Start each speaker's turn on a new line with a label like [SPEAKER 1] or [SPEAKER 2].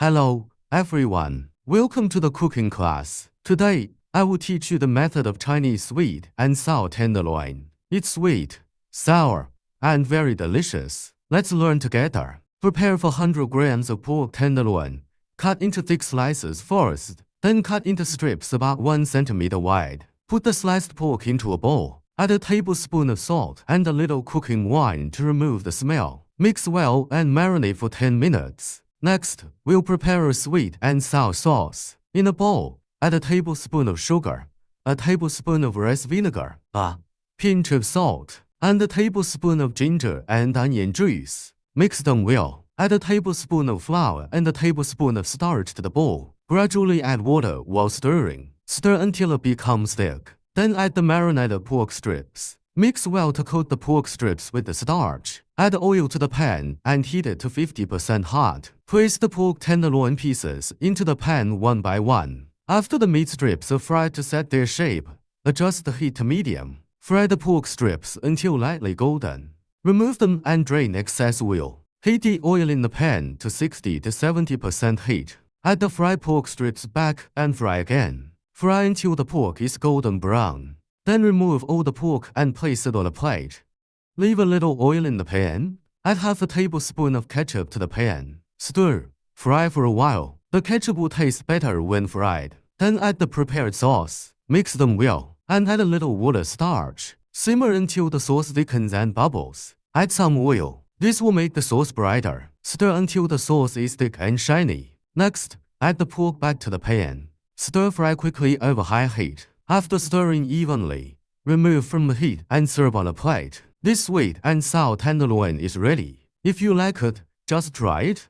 [SPEAKER 1] Hello, everyone. Welcome to the cooking class. Today, I will teach you the method of Chinese sweet and sour tenderloin. It's sweet, sour, and very delicious. Let's learn together. Prepare for 100 grams of pork tenderloin. Cut into thick slices first, then cut into strips about 1 centimeter wide. Put the sliced pork into a bowl. Add a tablespoon of salt and a little cooking wine to remove the smell. Mix well and marinate for 10 minutes. Next, we'll prepare a sweet and sour sauce. In a bowl, add a tablespoon of sugar, a tablespoon of rice vinegar, a pinch of salt, and a tablespoon of ginger and onion juice. Mix them well. Add a tablespoon of flour and a tablespoon of starch to the bowl. Gradually add water while stirring. Stir until it becomes thick. Then add the marinated pork strips. Mix well to coat the pork strips with the starch. Add oil to the pan and heat it to 50% hot. Place the pork tenderloin pieces into the pan one by one. After the meat strips are fried to set their shape, adjust the heat to medium. Fry the pork strips until lightly golden. Remove them and drain excess oil. Heat the oil in the pan to 60 to 70% heat. Add the fried pork strips back and fry again. Fry until the pork is golden brown. Then remove all the pork and place it on a plate. Leave a little oil in the pan. Add half a tablespoon of ketchup to the pan. Stir. Fry for a while. The ketchup will taste better when fried. Then add the prepared sauce. Mix them well. And add a little water starch. Simmer until the sauce thickens and bubbles. Add some oil. This will make the sauce brighter. Stir until the sauce is thick and shiny. Next, add the pork back to the pan. Stir fry quickly over high heat. After stirring evenly, remove from the heat and serve on a plate. This sweet and sour tenderloin is ready. If you like it, just try it.